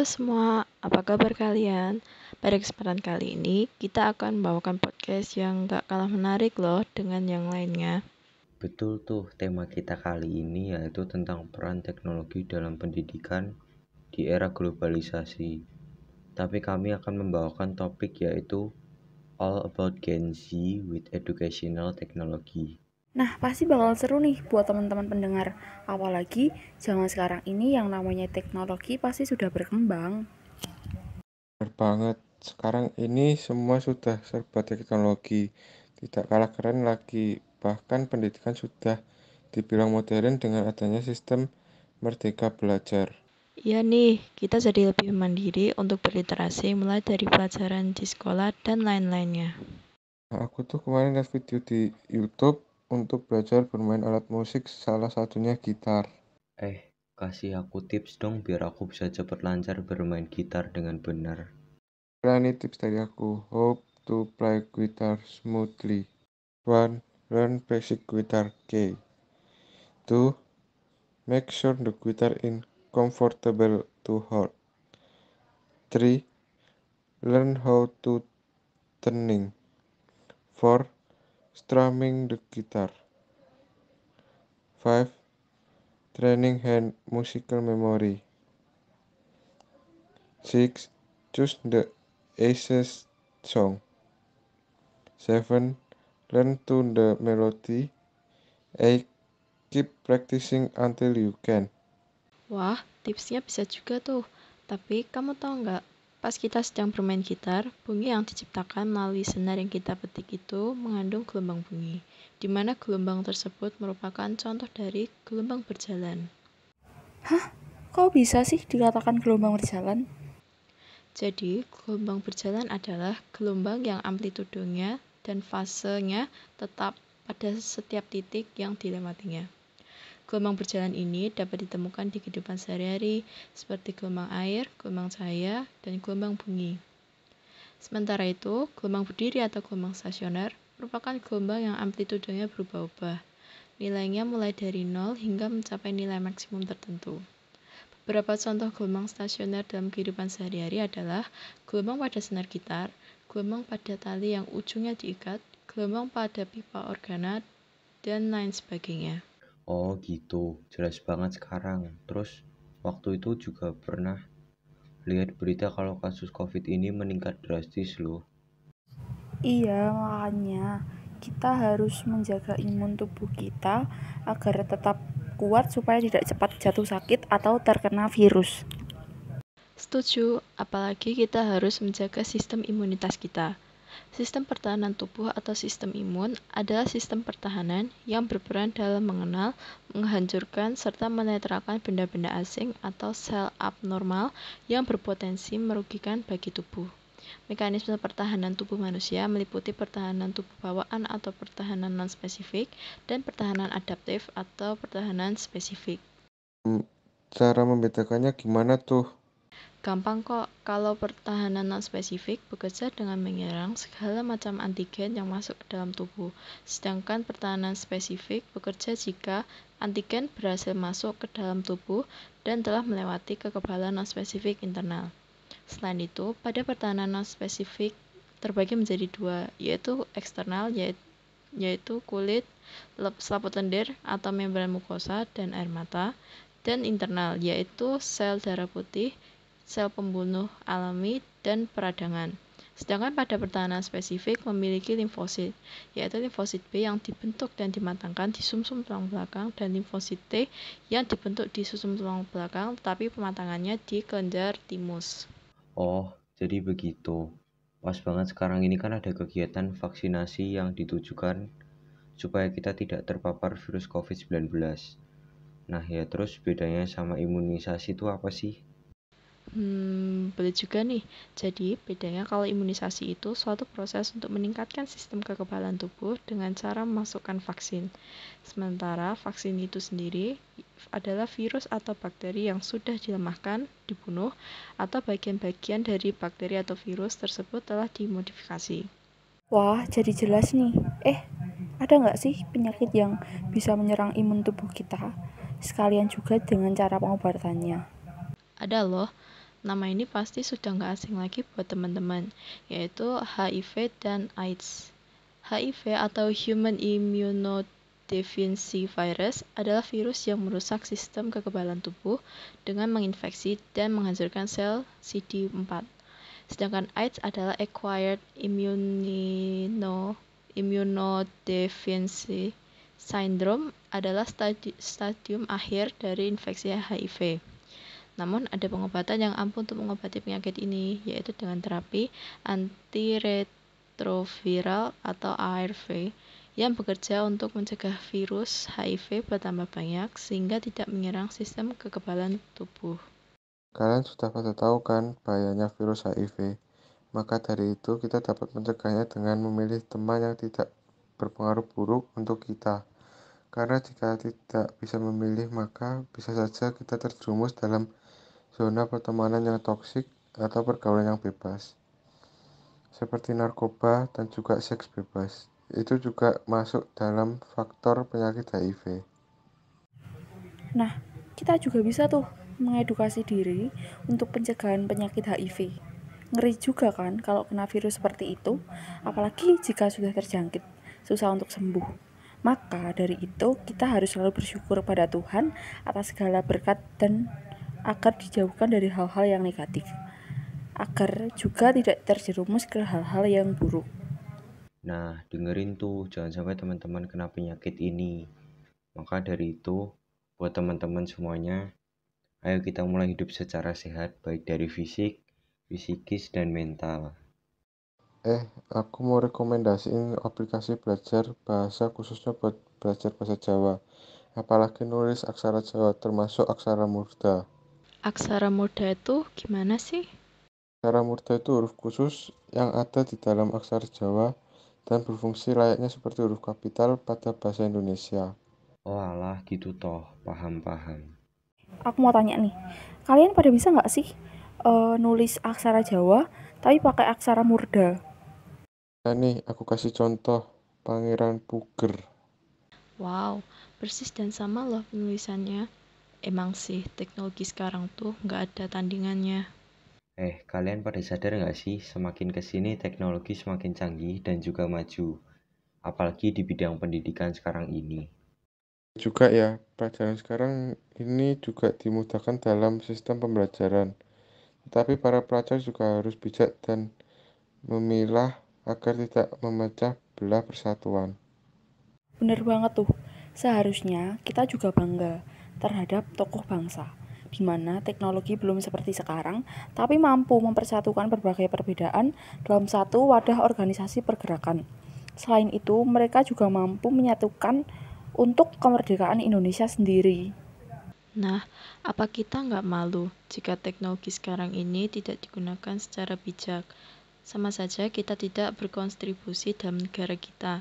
semua, apa kabar kalian? Pada kesempatan kali ini, kita akan membawakan podcast yang gak kalah menarik loh dengan yang lainnya. Betul tuh, tema kita kali ini yaitu tentang peran teknologi dalam pendidikan di era globalisasi. Tapi kami akan membawakan topik yaitu All About Gen Z with Educational Technology. Nah, pasti bakal seru nih buat teman-teman pendengar. Apalagi zaman sekarang ini yang namanya teknologi pasti sudah berkembang. Benar banget, sekarang ini semua sudah serba teknologi, tidak kalah keren lagi. Bahkan pendidikan sudah dibilang modern dengan adanya sistem Merdeka Belajar. Iya nih, kita jadi lebih mandiri untuk berliterasi mulai dari pelajaran di sekolah dan lain-lainnya. Nah, aku tuh kemarin lihat video di YouTube untuk belajar bermain alat musik, salah satunya gitar. Kasih aku tips dong biar aku bisa cepat lancar bermain gitar dengan benar. Ini tips dari aku, how to play guitar smoothly. 1. Learn basic guitar key. 2. Make sure the guitar is comfortable to hold. 3. Learn how to tuning. 4. Strumming the guitar. 5. Training hand musical memory. 6. Choose the easiest song. 7. Learn to the melody. 8. Keep practicing until you can. Wah, tipsnya bisa juga tuh. Tapi kamu tahu nggak, pas kita sedang bermain gitar, bunyi yang diciptakan melalui senar yang kita petik itu mengandung gelombang bunyi, di mana gelombang tersebut merupakan contoh dari gelombang berjalan. Hah? Kok bisa sih dikatakan gelombang berjalan? Jadi, gelombang berjalan adalah gelombang yang amplitudenya dan fasenya tetap pada setiap titik yang dilewatinya. Gelombang berjalan ini dapat ditemukan di kehidupan sehari-hari seperti gelombang air, gelombang cahaya, dan gelombang bunyi. Sementara itu, gelombang berdiri atau gelombang stasioner merupakan gelombang yang amplitudenya berubah-ubah. Nilainya mulai dari 0 hingga mencapai nilai maksimum tertentu. Beberapa contoh gelombang stasioner dalam kehidupan sehari-hari adalah gelombang pada senar gitar, gelombang pada tali yang ujungnya diikat, gelombang pada pipa organa, dan lain sebagainya. Oh gitu, jelas banget sekarang. Terus, waktu itu juga pernah lihat berita kalau kasus COVID ini meningkat drastis loh. Iya, makanya kita harus menjaga imun tubuh kita agar tetap kuat supaya tidak cepat jatuh sakit atau terkena virus. Setuju, apalagi kita harus menjaga sistem imunitas kita. Sistem pertahanan tubuh atau sistem imun adalah sistem pertahanan yang berperan dalam mengenal, menghancurkan, serta menetralkan benda-benda asing atau sel abnormal yang berpotensi merugikan bagi tubuh. Mekanisme pertahanan tubuh manusia meliputi pertahanan tubuh bawaan atau pertahanan non-spesifik dan pertahanan adaptif atau pertahanan spesifik. Cara membedakannya gimana tuh? Gampang kok, kalau pertahanan non-spesifik bekerja dengan menyerang segala macam antigen yang masuk ke dalam tubuh, sedangkan pertahanan spesifik bekerja jika antigen berhasil masuk ke dalam tubuh dan telah melewati kekebalan non-spesifik internal. Selain itu, pada pertahanan non-spesifik terbagi menjadi dua, yaitu eksternal, yaitu kulit, selaput lendir atau membran mukosa dan air mata, dan internal, yaitu sel darah putih, sel pembunuh alami, dan peradangan. Sedangkan pada pertahanan spesifik memiliki limfosit, yaitu limfosit B yang dibentuk dan dimatangkan di sumsum tulang belakang dan limfosit T yang dibentuk di sumsum tulang belakang tetapi pematangannya di kelenjar timus. Oh, jadi begitu. Pas banget sekarang ini kan ada kegiatan vaksinasi yang ditujukan supaya kita tidak terpapar virus COVID-19. Nah ya, terus bedanya sama imunisasi itu apa sih? Boleh juga nih. Jadi, bedanya kalau imunisasi itu suatu proses untuk meningkatkan sistem kekebalan tubuh dengan cara memasukkan vaksin. Sementara vaksin itu sendiri adalah virus atau bakteri yang sudah dilemahkan, dibunuh, atau bagian-bagian dari bakteri atau virus tersebut telah dimodifikasi. Wah, jadi jelas nih. Ada nggak sih penyakit yang bisa menyerang imun tubuh kita? Sekalian juga dengan cara pengobatannya. Ada loh, Nama ini pasti sudah nggak asing lagi buat teman-teman, yaitu HIV dan AIDS. HIV atau Human Immunodeficiency Virus adalah virus yang merusak sistem kekebalan tubuh dengan menginfeksi dan menghancurkan sel CD4. Sedangkan AIDS adalah Acquired Immunodeficiency Syndrome adalah stadium akhir dari infeksi HIV. Namun ada pengobatan yang ampuh untuk mengobati penyakit ini, yaitu dengan terapi antiretroviral atau ARV yang bekerja untuk mencegah virus HIV bertambah banyak sehingga tidak menyerang sistem kekebalan tubuh. Kalian sudah pada tahu kan bahayanya virus HIV? Maka dari itu kita dapat mencegahnya dengan memilih teman yang tidak berpengaruh buruk untuk kita. Karena jika tidak bisa memilih, maka bisa saja kita terjerumus dalam zona pertemanan yang toksik atau pergaulan yang bebas, seperti narkoba dan juga seks bebas. Itu juga masuk dalam faktor penyakit HIV. Nah, kita juga bisa tuh mengedukasi diri untuk pencegahan penyakit HIV. Ngeri juga kan kalau kena virus seperti itu, apalagi jika sudah terjangkit, susah untuk sembuh. Maka dari itu kita harus selalu bersyukur pada Tuhan atas segala berkat dan agar dijauhkan dari hal-hal yang negatif, agar juga tidak terjerumus ke hal-hal yang buruk. Nah, dengerin tuh, jangan sampai teman-teman kena penyakit ini. Maka dari itu, buat teman-teman semuanya, ayo kita mulai hidup secara sehat, baik dari fisik, psikis, dan mental. Aku mau rekomendasiin aplikasi belajar bahasa khususnya buat belajar bahasa Jawa. Apalagi nulis aksara Jawa, termasuk aksara murda. Aksara murda itu gimana sih? Aksara murda itu huruf khusus yang ada di dalam aksara Jawa dan berfungsi layaknya seperti huruf kapital pada bahasa Indonesia. Oh alah, gitu toh, paham-paham. Aku mau tanya nih, kalian pada bisa nggak sih nulis aksara Jawa tapi pakai aksara murda? Nah nih, aku kasih contoh, Pangeran Puger. Wow, persis dan sama loh penulisannya. Emang sih, teknologi sekarang tuh nggak ada tandingannya. Kalian pada sadar nggak sih, semakin kesini teknologi semakin canggih dan juga maju. Apalagi di bidang pendidikan sekarang ini. Juga ya, pelajaran sekarang ini juga dimudahkan dalam sistem pembelajaran. Tetapi para pelajar juga harus bijak dan memilah agar tidak memecah belah persatuan. Bener banget tuh, seharusnya kita juga bangga terhadap tokoh bangsa, di mana teknologi belum seperti sekarang, tapi mampu mempersatukan berbagai perbedaan dalam satu wadah organisasi pergerakan. Selain itu, mereka juga mampu menyatukan untuk kemerdekaan Indonesia sendiri. Nah, apa kita nggak malu jika teknologi sekarang ini tidak digunakan secara bijak? Sama saja kita tidak berkontribusi dalam negara kita.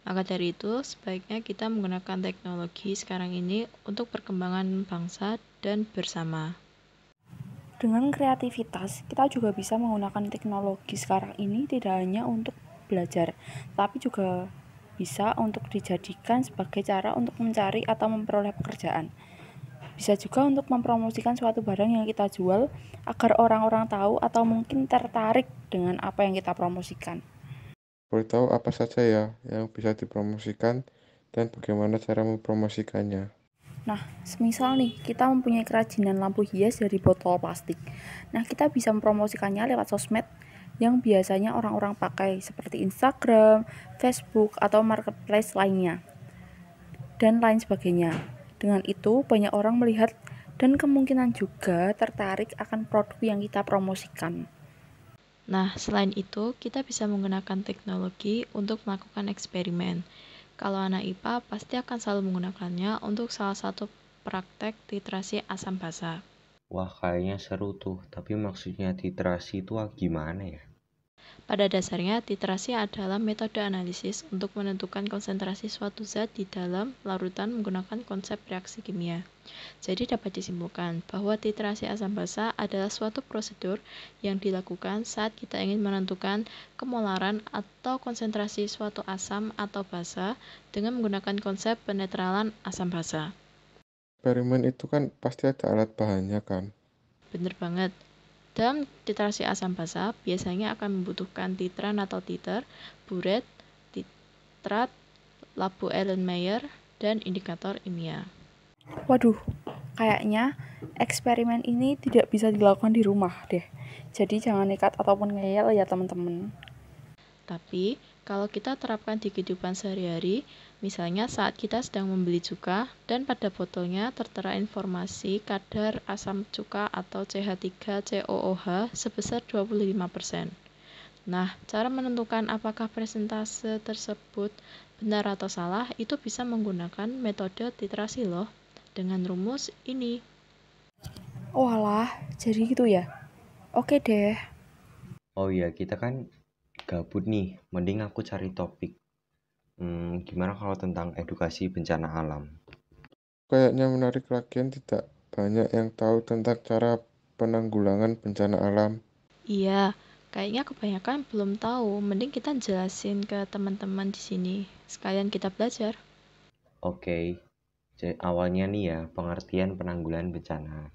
Maka dari itu, sebaiknya kita menggunakan teknologi sekarang ini untuk perkembangan bangsa dan bersama. Dengan kreativitas, kita juga bisa menggunakan teknologi sekarang ini tidak hanya untuk belajar, tapi juga bisa untuk dijadikan sebagai cara untuk mencari atau memperoleh pekerjaan. Bisa juga untuk mempromosikan suatu barang yang kita jual agar orang-orang tahu atau mungkin tertarik dengan apa yang kita promosikan. Boleh tahu apa saja ya yang bisa dipromosikan dan bagaimana cara mempromosikannya? Nah, semisal nih, kita mempunyai kerajinan lampu hias dari botol plastik. Nah, kita bisa mempromosikannya lewat sosmed yang biasanya orang-orang pakai seperti Instagram, Facebook, atau marketplace lainnya, dan lain sebagainya. Dengan itu, banyak orang melihat dan kemungkinan juga tertarik akan produk yang kita promosikan. Nah, selain itu, kita bisa menggunakan teknologi untuk melakukan eksperimen. Kalau anak IPA pasti akan selalu menggunakannya untuk salah satu praktek titrasi asam basa. Wah, kayaknya seru tuh, tapi maksudnya titrasi itu gimana ya? Pada dasarnya, titrasi adalah metode analisis untuk menentukan konsentrasi suatu zat di dalam larutan menggunakan konsep reaksi kimia. Jadi dapat disimpulkan bahwa titrasi asam basa adalah suatu prosedur yang dilakukan saat kita ingin menentukan kemolaran atau konsentrasi suatu asam atau basa dengan menggunakan konsep penetralan asam basa. Eksperimen itu kan pasti ada alat bahannya kan? Bener banget. Dalam titrasi asam basa, biasanya akan membutuhkan titran atau titer, buret, titrat, labu Erlenmeyer, dan indikator IMIA. Waduh, kayaknya eksperimen ini tidak bisa dilakukan di rumah deh. Jadi jangan nekat ataupun ngeyel ya teman-teman. Tapi, kalau kita terapkan di kehidupan sehari-hari, misalnya saat kita sedang membeli cuka dan pada botolnya tertera informasi kadar asam cuka atau CH3COOH sebesar 25%. Nah, cara menentukan apakah persentase tersebut benar atau salah itu bisa menggunakan metode titrasi loh, dengan rumus ini. Oh alah, jadi gitu ya? Oke deh. Oh iya, kita kan gabut nih, mending aku cari topik. Gimana kalau tentang edukasi bencana alam? Kayaknya menarik, lagian tidak banyak yang tahu tentang cara penanggulangan bencana alam. Iya, kayaknya kebanyakan belum tahu. Mending kita jelasin ke teman-teman di sini. Sekalian kita belajar. Oke, jadi awalnya nih ya, pengertian penanggulangan bencana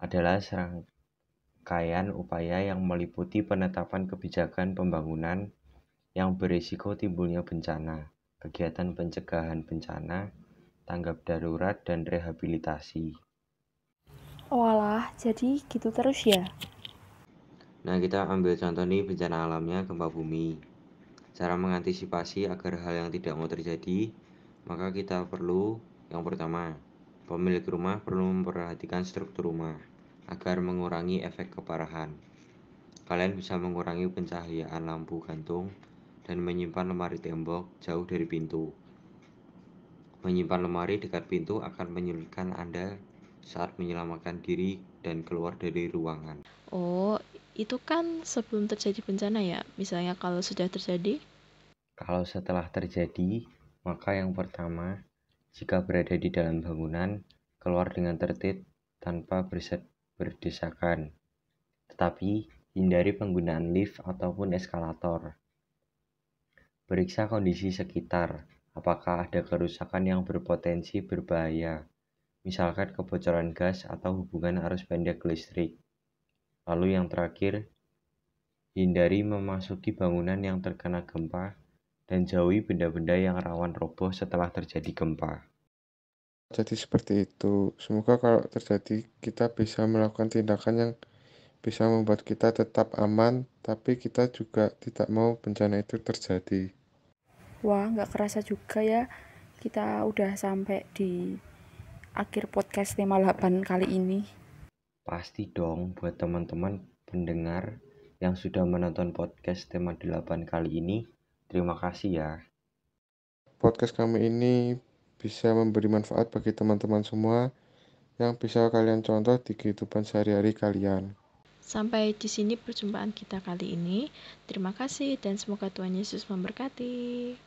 adalah serangkaian upaya yang meliputi penetapan kebijakan pembangunan yang berisiko timbulnya bencana, kegiatan pencegahan bencana, tanggap darurat, dan rehabilitasi. Oh alah, jadi gitu terus ya? Nah, kita ambil contoh nih bencana alamnya gempa bumi. Cara mengantisipasi agar hal yang tidak mau terjadi, maka kita perlu yang pertama, pemilik rumah perlu memperhatikan struktur rumah agar mengurangi efek keparahan. Kalian bisa mengurangi pencahayaan lampu gantung dan menyimpan lemari tembok jauh dari pintu. Menyimpan lemari dekat pintu akan menyulitkan Anda saat menyelamatkan diri dan keluar dari ruangan. Oh, itu kan sebelum terjadi bencana ya? Misalnya kalau sudah terjadi? Kalau setelah terjadi, maka yang pertama, jika berada di dalam bangunan, keluar dengan tertib tanpa berdesakan. Tetapi, hindari penggunaan lift ataupun eskalator. Periksa kondisi sekitar, apakah ada kerusakan yang berpotensi berbahaya, misalkan kebocoran gas atau hubungan arus pendek listrik. Lalu yang terakhir, hindari memasuki bangunan yang terkena gempa dan jauhi benda-benda yang rawan roboh setelah terjadi gempa. Jadi seperti itu. Semoga kalau terjadi kita bisa melakukan tindakan yang bisa membuat kita tetap aman, tapi kita juga tidak mau bencana itu terjadi. Wah, nggak kerasa juga ya. Kita udah sampai di akhir podcast tema 8 kali ini. Pasti dong buat teman-teman pendengar yang sudah menonton podcast tema 8 kali ini, terima kasih ya. Podcast kami ini bisa memberi manfaat bagi teman-teman semua yang bisa kalian contoh di kehidupan sehari-hari kalian. Sampai di sini perjumpaan kita kali ini. Terima kasih dan semoga Tuhan Yesus memberkati.